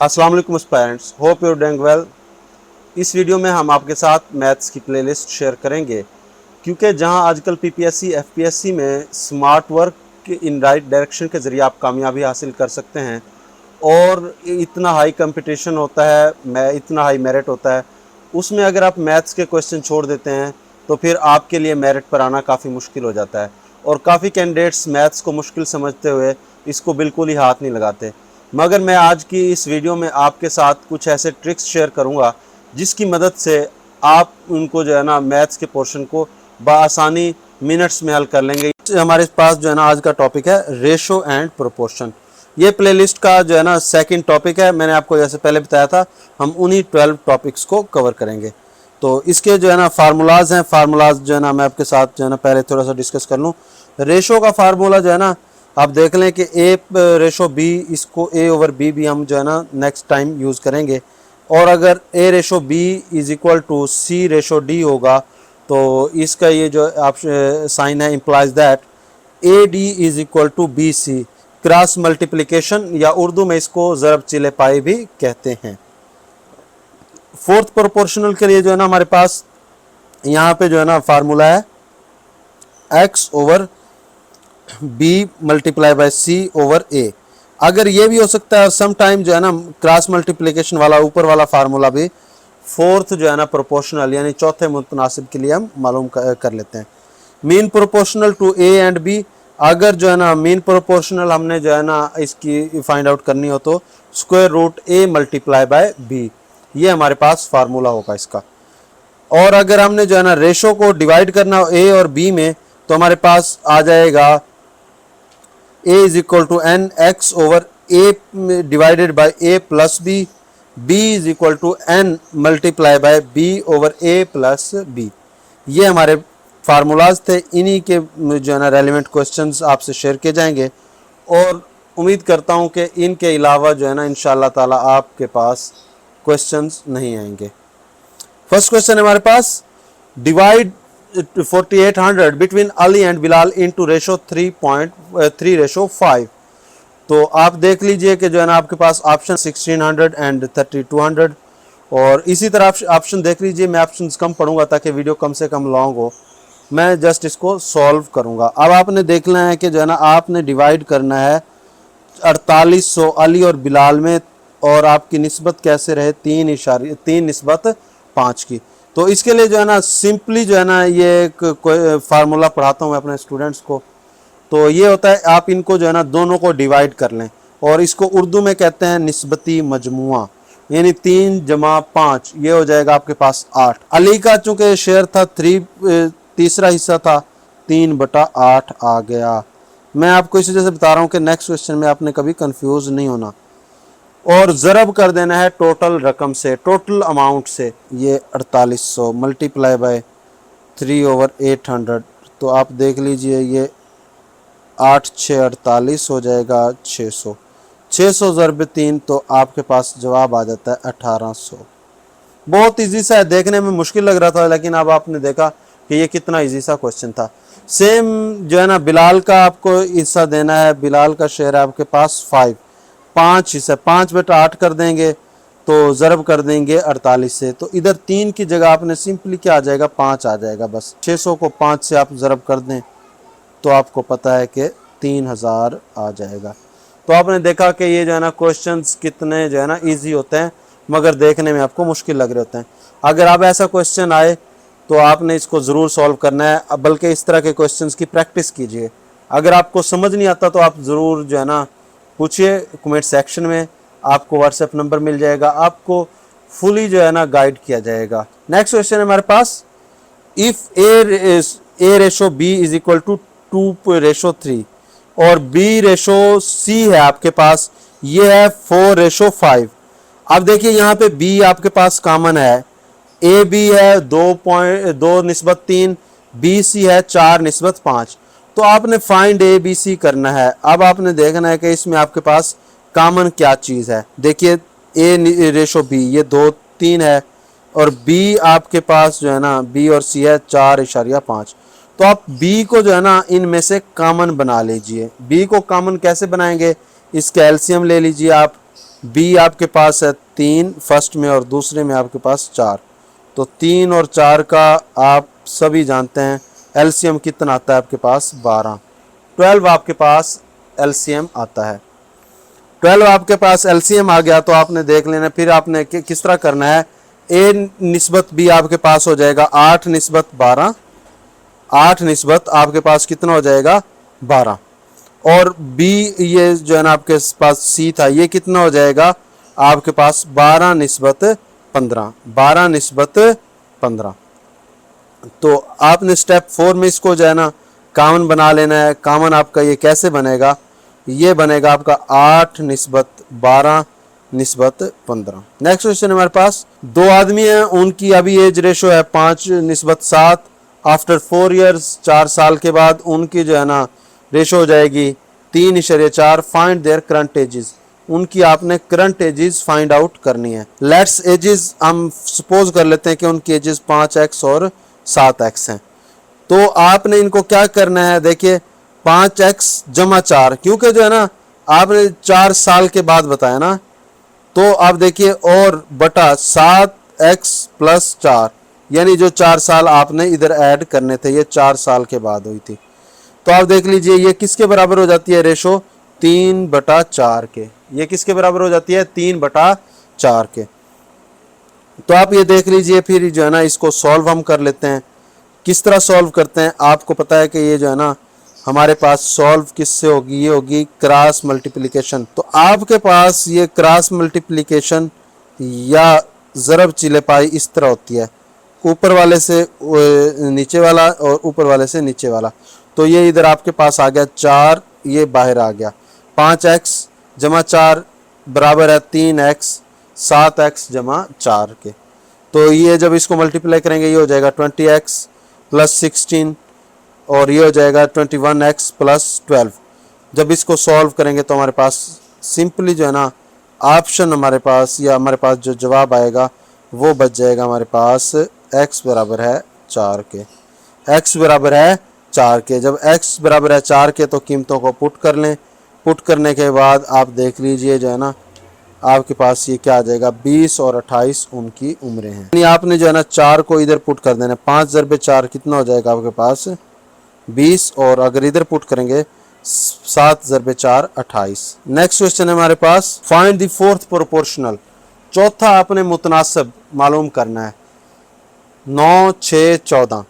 अस्सलाम वालेकुम parents, hope you doing well. इस वीडियो में हम आपके साथ मैथ्स की प्लेलिस्ट शेयर करेंगे, क्योंकि जहां आजकल पीपीएससी एफपीएससी में smart work in right direction के ज़रिए आप कामयाबी हासिल कर सकते हैं और इतना हाई कंपटीशन होता है, इतना हाई मेरिट होता है, उसमें अगर आप मैथ्स के क्वेश्चन छोड़ देते हैं तो फिर आपके लिए मेरिट पर आना काफ़ी मुश्किल हो जाता है। और काफ़ी कैंडिडेट्स मैथ्स को मुश्किल समझते हुए इसको बिल्कुल ही हाथ नहीं लगाते। मगर मैं आज की इस वीडियो में आपके साथ कुछ ऐसे ट्रिक्स शेयर करूंगा जिसकी मदद से आप उनको जो है ना मैथ्स के पोर्शन को बआसानी मिनट्स में हल कर लेंगे। हमारे पास जो है ना आज का टॉपिक है रेशो एंड प्रोपोर्शन। ये प्लेलिस्ट का जो है ना सेकंड टॉपिक है। मैंने आपको जैसे पहले बताया था हम उन्हीं 12 टॉपिक्स को कवर करेंगे। तो इसके जो है ना फार्मूलाज हैं, फार्मूलाज जो है ना मैं आपके साथ जो है ना पहले थोड़ा सा डिस्कस कर लूँ। रेशो का फार्मूला जो है ना आप देख लें कि ए रेशो बी, इसको ए ओवर बी भी हम जो है ना नेक्स्ट टाइम यूज़ करेंगे। और अगर A ratio B is equal to C ratio D होगा तो इसका ये जो आप साइन है implies that A D is equal to B C, cross multiplication, या उर्दू में इसको ज़रब चिले पाए भी कहते हैं। फोर्थ प्रोपोर्शनल के लिए जो है ना हमारे पास यहाँ पे जो है ना फार्मूला है X over B multiply by C over A. अगर ये भी हो सकता है और सम टाइम जो है ना क्रॉस मल्टीप्लिकेशन वाला ऊपर वाला फार्मूला भी फोर्थ जो है ना प्रोपोर्शनल यानी चौथे मुतनासिब के लिए हम मालूम कर लेते हैं। Mean proportional to a and b, अगर जो है ना मीन प्रोपोर्शनल हमने जो है ना इसकी फाइंड आउट करनी हो तो square root a multiply by b, ये हमारे पास फार्मूला होगा इसका। और अगर हमने जो है ना रेशो को डिवाइड करना हो ए और बी में तो हमारे पास आ जाएगा a is equal to n x over a divided by a plus b, b is equal to n multiply by b over a plus b। ये हमारे फार्मूलाज थे, इन्हीं के जो है ना रेलिवेंट क्वेश्चंस आपसे शेयर किए जाएंगे और उम्मीद करता हूँ कि इनके अलावा जो है ना इंशाल्लाह ताला आपके पास क्वेश्चंस नहीं आएंगे। फर्स्ट क्वेश्चन है हमारे पास, divide 4800 between Ali and Bilal into ratio 3.3 ratio 5। तो आप देख लीजिए कि जो है ना आपके पास ऑप्शन 1600 एंड 3200 और इसी तरह ऑप्शन देख लीजिए। मैं ऑप्शन कम पढ़ूंगा ताकि वीडियो कम से कम लॉन्ग हो, मैं जस्ट इसको सॉल्व करूंगा। अब आपने देखना है कि जो है ना आपने डिवाइड करना है 4800 अली और बिलाल में और आपकी निस्बत कैसे रहे 3:3 की। तो इसके लिए जो है ना सिंपली जो है ना ये एक फार्मूला पढ़ाता हूँ मैं अपने स्टूडेंट्स को। तो ये होता है आप इनको जो है ना दोनों को डिवाइड कर लें और इसको उर्दू में कहते हैं निस्बती मजमुआ, यानी 3 जमा 5, ये हो जाएगा आपके पास 8। अली का चूंकि शेयर था 3, तीसरा हिस्सा था 3/8 आ गया। मैं आपको इसी वजह से बता रहा हूँ कि नेक्स्ट क्वेश्चन में आपने कभी कंफ्यूज नहीं होना। और ज़रब कर देना है टोटल रकम से, टोटल अमाउंट से। ये 4800 मल्टीप्लाई बाय 3/800, तो आप देख लीजिए ये 8 6 48 हो जाएगा 600, 600 ज़रब 3, तो आपके पास जवाब आ जाता है 1800। बहुत इजी सा है, देखने में मुश्किल लग रहा था लेकिन अब आपने देखा कि ये कितना इजी सा क्वेश्चन था। सेम जो है ना बिलाल का आपको हिस्सा देना है। बिलाल का शेयर है आपके पास 5 हिस्सा, 5/8 कर देंगे तो ज़रब कर देंगे 48 से। तो इधर 3 की जगह आपने सिंपली क्या आ जाएगा 5 आ जाएगा। बस 600 को 5 से आप ज़रब कर दें तो आपको पता है कि 3000 आ जाएगा। तो आपने देखा कि ये जो है ना क्वेश्चंस कितने जो है ना इजी होते हैं मगर देखने में आपको मुश्किल लग रहे होते हैं। अगर आप ऐसा क्वेश्चन आए तो आपने इसको ज़रूर सॉल्व करना है, बल्कि इस तरह के क्वेश्चंस की प्रैक्टिस कीजिए। अगर आपको समझ नहीं आता तो आप ज़रूर जो है ना पूछिए कमेंट सेक्शन में, आपको व्हाट्सएप नंबर मिल जाएगा, आपको फुली जो है ना गाइड किया जाएगा। नेक्स्ट क्वेश्चन है हमारे पास, if A ratio B is equal to 2:3 और बी रेशो सी है आपके पास, ये है 4:5। अब देखिए यहाँ पे बी आपके पास कॉमन है, ए बी है 2.2/3, बी सी है 4/5। तो आपने फाइंड ए बी सी करना है। अब आपने देखना है कि इसमें आपके पास कॉमन क्या चीज़ है। देखिए ए रेशो बी ये 2 3 है और बी आपके पास जो है ना बी और सी है 4.5। तो आप बी को जो है ना इनमें से कॉमन बना लीजिए। बी को कॉमन कैसे बनाएंगे, इसका एलसीएम ले लीजिए आप, बी आपके पास है 3 फर्स्ट में और दूसरे में आपके पास 4। तो 3 और 4 का आप सभी जानते हैं एलसीएम कितना आता है आपके पास 12। 12 आपके पास एलसीएम आता है। 12 आपके पास एलसीएम आ गया तो आपने देख लेना फिर आपने किस तरह करना है। ए निस्बत बी आपके पास हो जाएगा 8 निस्बत 12। 8 निस्बत आपके पास कितना हो जाएगा 12। और बी ये जो है ना आपके पास सी था ये कितना हो जाएगा आपके पास 12 निस्बत 15। 12 निस्बत 15। तो आपने स्टेप 4 में इसको जो है ना कॉमन बना लेना है। कॉमन आपका ये कैसे बनेगा, ये बनेगा आपका 8 निस्बत 12 निस्बत 15। नेक्स्ट क्वेश्चन हमारे पास, दो आदमी हैं उनकी अभी एज रेशो है 5 निस्बत 7। आफ्टर 4 ईयर्स 4 साल के बाद उनकी जो है ना रेशो हो जाएगी 3.4। Find their current ages. उनकी आपने करंट एजेस फाइंड आउट करनी है। लेट्स एजेस हम सपोज कर लेते हैं कि उनकी एजेस 5x और 7x हैं। तो आपने इनको क्या करना है, देखिए 5x जमा 4, क्योंकि जो है ना आपने 4 साल के बाद बताया ना, तो आप देखिए और बटा 7x प्लस 4, यानी जो 4 साल आपने इधर ऐड करने थे, ये 4 साल के बाद हुई थी। तो आप देख लीजिए ये किसके बराबर हो जाती है रेशो 3/4 के। ये किसके बराबर हो जाती है 3/4 के। तो आप ये देख लीजिए फिर जो है ना इसको सॉल्व हम कर लेते हैं। किस तरह सॉल्व करते हैं, आपको पता है कि ये जो है ना हमारे पास सॉल्व किससे होगी, ये होगी क्रॉस मल्टीप्लिकेशन। तो आपके पास ये क्रॉस मल्टीप्लिकेशन या ज़रब चिले पाई इस तरह होती है, ऊपर वाले से नीचे वाला और ऊपर वाले से नीचे वाला। तो ये इधर आपके पास आ गया 4, ये बाहर आ गया। 5x जमा 4 बराबर है 3x 7x जमा 4 के। तो ये जब इसको मल्टीप्लाई करेंगे ये हो जाएगा 20x प्लस 16 और ये हो जाएगा 21x प्लस 12। जब इसको सॉल्व करेंगे तो हमारे पास सिंपली जो है ना ऑप्शन हमारे पास या हमारे पास जो जवाब आएगा वो बच जाएगा हमारे पास x बराबर है 4 के। x बराबर है 4 के। जब x बराबर है 4 के तो कीमतों को पुट कर लें। पुट करने के बाद आप देख लीजिए जो है ना आपके पास ये क्या आ जाएगा 20 और 28 उनकी उम्रें हैं। यानी आपने जो है ना 4 को इधर पुट कर देना। 5 ज़रबे 4 कितना हो जाएगा आपके पास 20, और अगर इधर पुट करेंगे 7 ज़रबे 4 28। नेक्स्ट क्वेश्चन है हमारे पास, फाइंड द फोर्थ प्रोपोर्शनल। चौथा आपने मुतनासिब मालूम करना है। 9 6 14।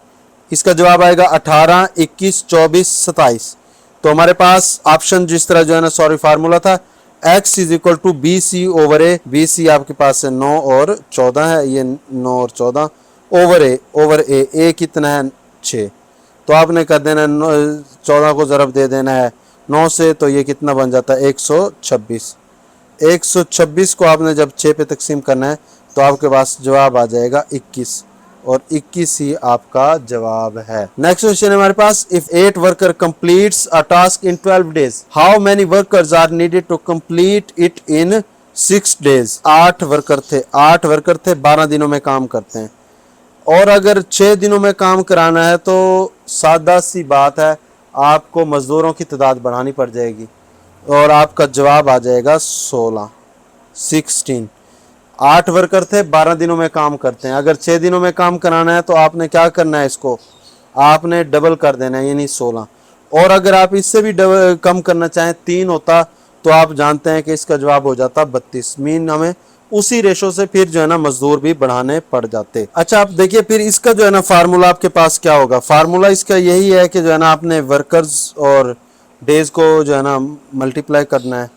इसका जवाब आएगा 18 21 24 27। तो हमारे पास ऑप्शन जिस तरह जो है ना सॉरी फार्मूला था x is equal to B c over a. B c आपके पास है 9 और 14 है, ये 9 और 14 ओवर ए कितना है 6। तो आपने कर देना 14 को ज़रब दे देना है 9 से, तो ये कितना बन जाता है 126। 126 को आपने जब 6 पे तकसीम करना है तो आपके पास जवाब आ जाएगा 21, और 21 ही आपका जवाब है। नेक्स्ट क्वेश्चन है हमारे पास, if 8 worker completes a task in 12 days how many workers are needed to complete it in 6 days. 8 worker थे 12 दिनों में काम करते हैं, और अगर 6 दिनों में काम कराना है तो सादा सी बात है आपको मजदूरों की तादाद बढ़ानी पड़ जाएगी, और आपका जवाब आ जाएगा 16। 8 वर्कर थे 12 दिनों में काम करते हैं। अगर 6 दिनों में काम कराना है तो आपने क्या करना है, इसको आपने डबल कर देना है यानी 16। और अगर आप इससे भी कम करना चाहें 3 होता तो आप जानते हैं कि इसका जवाब हो जाता 32। मीन हमें उसी रेशो से फिर जो है ना मजदूर भी बढ़ाने पड़ जाते। अच्छा आप देखिए फिर इसका जो है ना फार्मूला आपके पास क्या होगा। फार्मूला इसका यही है कि जो है ना आपने वर्कर्स और डेज को जो है ना मल्टीप्लाई करना है।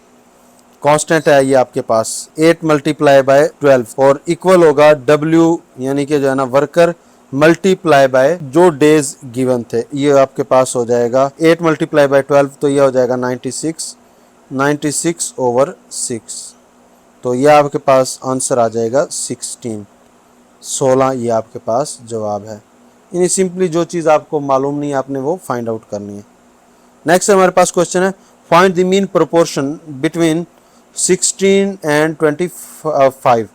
कांस्टेंट है ये आपके पास 8 मल्टीप्लाई बाय 12 और इक्वल होगा W यानी कि जो है ना वर्कर मल्टीप्लाई बाय जो डेज गिवन थे। ये आपके पास हो जाएगा 8 मल्टीप्लाई बाय 12, तो ये हो जाएगा 96 ओवर 6। तो ये आपके पास आंसर आ जाएगा 16 ये आपके पास जवाब है। यानी सिंपली जो चीज़ आपको मालूम नहीं है आपने वो फाइंड आउट करनी है। नेक्स्ट हमारे पास क्वेश्चन है, find the mean proportion between 16 and 25।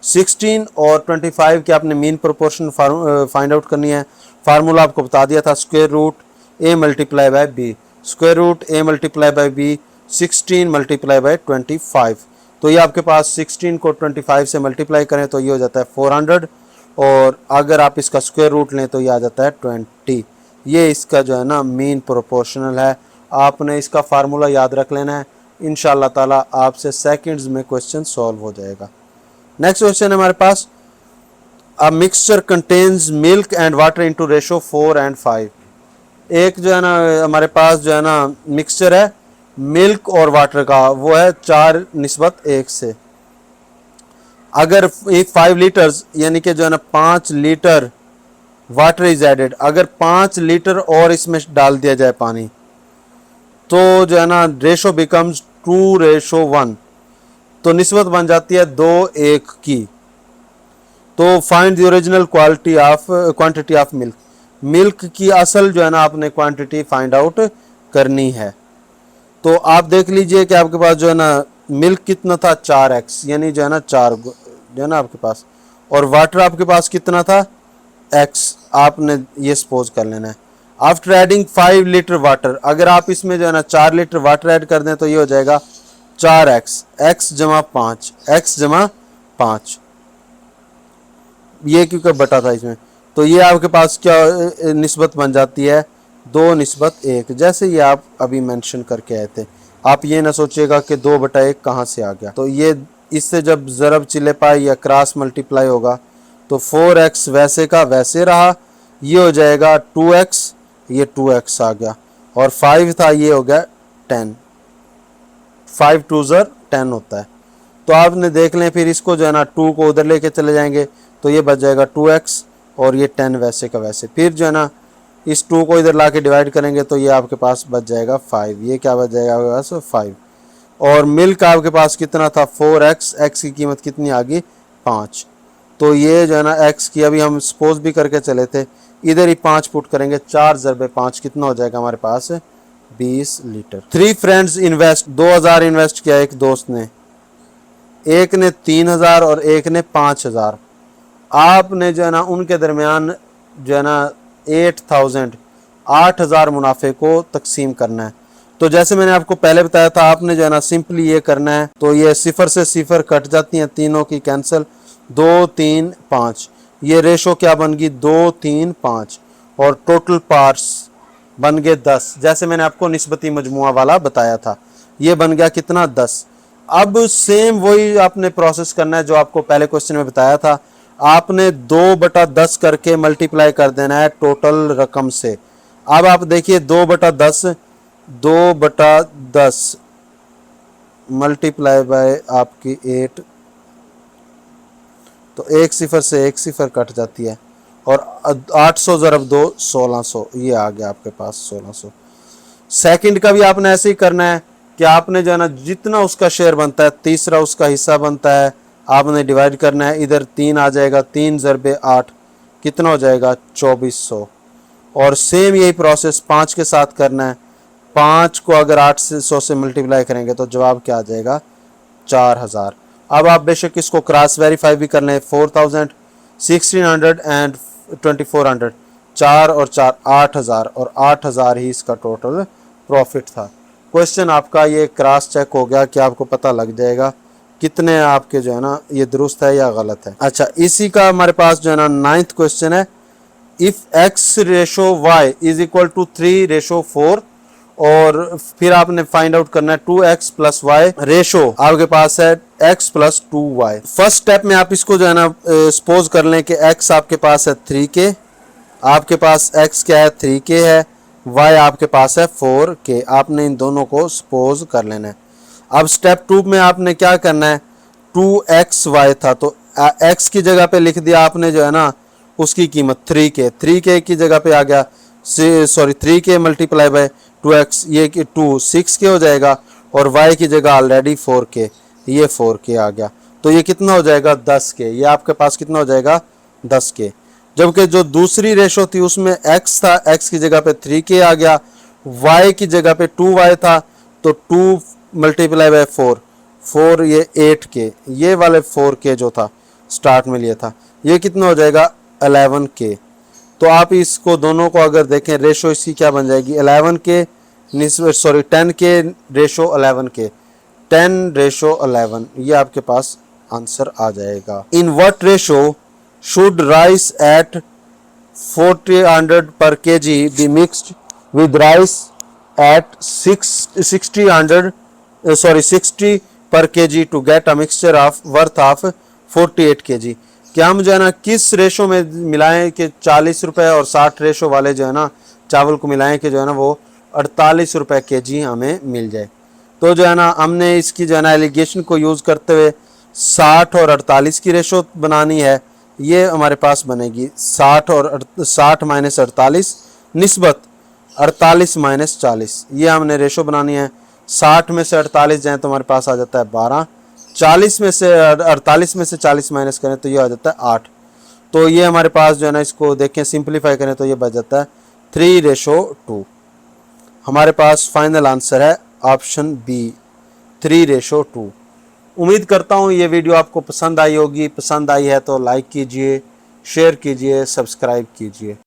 16 और 25 के आपने मीन प्रोपोर्शन फाइंड आउट करनी है। फार्मूला आपको बता दिया था square root a multiply by b। Square root a multiply by b 16 multiply by 25। तो ये आपके पास 16 को 25 से मल्टीप्लाई करें तो ये हो जाता है 400, और अगर आप इसका स्क्वायर रूट लें तो ये आ जाता है 20। ये इसका जो है ना मीन प्रोपोर्शनल है। आपने इसका फार्मूला याद रख लेना है, इंशाल्लाह ताला आपसे सेकंड्स में क्वेश्चन सॉल्व हो जाएगा। नेक्स्ट क्वेश्चन है हमारे पास, a mixture contains milk and water into ratio 4 and 5। एक जो है ना हमारे पास जो है ना मिक्सचर है मिल्क और वाटर का, वो है 4:1 से। अगर 5 लीटर्स यानी कि जो है ना 5 लीटर वाटर इज एडेड, अगर 5 लीटर और इसमें डाल दिया जाए पानी, तो जो है ना रेशो बिकम्स 2:1, तो निस्बत बन जाती है 2:1 की। तो find the original quantity of milk. Milk की असल जो है ना आपने क्वांटिटी फाइंड आउट करनी है। तो आप देख लीजिए कि आपके पास जो है ना मिल्क कितना था 4x, यानी जो है ना 4 जो है ना आपके पास, और वाटर आपके पास कितना था x, आपने ये सपोज कर लेना है। आफ्टर एडिंग 5 लीटर वाटर, अगर आप इसमें जो है ना 4 लीटर वाटर ऐड कर दें तो ये हो जाएगा 4x, x जमा 5, x जमा 5, ये क्योंकि बटा था इसमें, तो ये आपके पास क्या निस्बत बन जाती है 2:1, जैसे ये आप अभी मेंशन करके आए थे। आप ये ना सोचिएगा कि 2/1 कहाँ से आ गया। तो ये इससे जब ज़रब चिले पाए या क्रॉस मल्टीप्लाई होगा तो 4x वैसे का वैसे रहा, ये हो जाएगा 2x, ये 2x आ गया, और 5 था ये हो गया 10, 5 2 10 होता है। तो आपने देख लें, फिर इसको जो है ना 2 को उधर लेके चले जाएंगे तो ये बच जाएगा 2x, और ये 10 वैसे का वैसे। फिर जो है ना इस 2 को इधर ला के डिवाइड करेंगे तो ये आपके पास बच जाएगा 5, ये क्या बच जाएगा आपके पास 5। और मिल्क आपके पास कितना था 4x, x की कीमत कितनी आ गई 5। तो ये जो है ना x की अभी हम सपोज भी करके चले थे, इधर ही 5 पुट करेंगे, 4 × 5 कितना हो जाएगा हमारे पास 20 लीटर। 3 फ्रेंड्स इन्वेस्ट, 2000 इन्वेस्ट किया एक दोस्त ने, एक ने 3000 और एक ने 5000। आपने जो है ना उनके दरमियान जो है ना 8000 मुनाफे को तकसीम करना है। तो जैसे मैंने आपको पहले बताया था, आपने जो है ना सिंपली ये करना है, तो ये 0 से 0 कट जाती हैं, तीनों की कैंसिल, 2 3 5, ये रेशो क्या बन गई 2 3 5, और टोटल पार्ट्स बन गए 10, जैसे मैंने आपको निस्बती मजमुआ वाला बताया था, ये बन गया कितना 10। अब सेम वही आपने प्रोसेस करना है जो आपको पहले क्वेश्चन में बताया था, आपने 2/10 करके मल्टीप्लाई कर देना है टोटल रकम से। अब आप देखिए 2/10 मल्टीप्लाई बाय आपकी 8, तो 1 0 से 1 0 कट जाती है, और 800 × 2 1600, ये आ गया आपके पास 1600। सेकंड का भी आपने ऐसे ही करना है कि आपने जो है ना जितना उसका शेयर बनता है, तीसरा उसका हिस्सा बनता है, आपने डिवाइड करना है, इधर 3 आ जाएगा, 3 × 8 कितना हो जाएगा 2400। और सेम यही प्रोसेस 5 के साथ करना है। 5 को अगर 800 से मल्टीप्लाई करेंगे तो जवाब क्या आ जाएगा 4000। अब आप बेशक इसको क्रॉस वेरीफाई भी कर लें, 4000 1600 एंड 2400, 4 और 4 8000, और 8000 ही इसका टोटल प्रॉफिट था। क्वेश्चन आपका ये क्रॉस चेक हो गया कि आपको पता लग जाएगा कितने आपके जो है ना ये दुरुस्त है या गलत है। अच्छा, इसी का हमारे पास जो है ना 9th क्वेश्चन है, if x/y is equal to 3/4, और फिर आपने फाइंड आउट करना है 2x + y, रेशो आपके पास है x + 2y। फर्स्ट स्टेप में आप इसको जो है ना सपोज कर लें कि x आपके पास है 3k, आपके पास x क्या है 3k है, y आपके पास है 4k। आपने इन दोनों को सपोज कर लेना है। अब स्टेप 2 में आपने क्या करना है, 2xy था तो x की जगह पे लिख दिया आपने जो है ना उसकी कीमत 3k की जगह पे आ गया, 3k मल्टीप्लाई बाय 2x, ये 2 6k हो जाएगा, और y की जगह ऑलरेडी 4k, ये 4k आ गया, तो ये कितना हो जाएगा 10k। ये आपके पास कितना हो जाएगा 10k। जबकि जो दूसरी रेशो थी उसमें x था, x की जगह पे 3k आ गया, y की जगह पे 2y था, तो 2 मल्टीप्लाई बाय 4 ये 8k, ये वाले 4k जो था स्टार्ट में लिया था, ये कितना हो जाएगा 11k। तो आप इसको दोनों को अगर देखें, रेशो इसकी क्या बन जाएगी 10k रेशो 11k, 10:11, ये आपके पास आंसर आ जाएगा। In what ratio should rice at 4000 per kg be mixed with rice at 60 per kg to get a mixture of worth of 48 kg। क्या हम जो है ना किस रेशो में मिलाएं कि 40 रुपए और 60 रेशो वाले जो है ना चावल को मिलाएं कि जो है ना वो 48 रुपए kg हमें मिल जाए। तो जो है ना हमने इसकी जो है ना एलिगेशन को यूज़ करते हुए 60 और 48 की रेशो बनानी है। ये हमारे पास बनेगी 60 माइनस 48 निस्बत 48 माइनस 40। ये हमने रेशो बनानी है। 60 में से 48 जाए तो हमारे पास आ जाता है 12, 40 में से 48 में से 40 माइनस करें तो ये आ जाता है 8। तो ये हमारे पास जो है ना इसको देखें सिंप्लीफाई करें तो ये बच जाता है 3:2। हमारे पास फाइनल आंसर है ऑप्शन बी 3:2। उम्मीद करता हूँ ये वीडियो आपको पसंद आई होगी। पसंद आई है तो लाइक कीजिए, शेयर कीजिए, सब्सक्राइब कीजिए।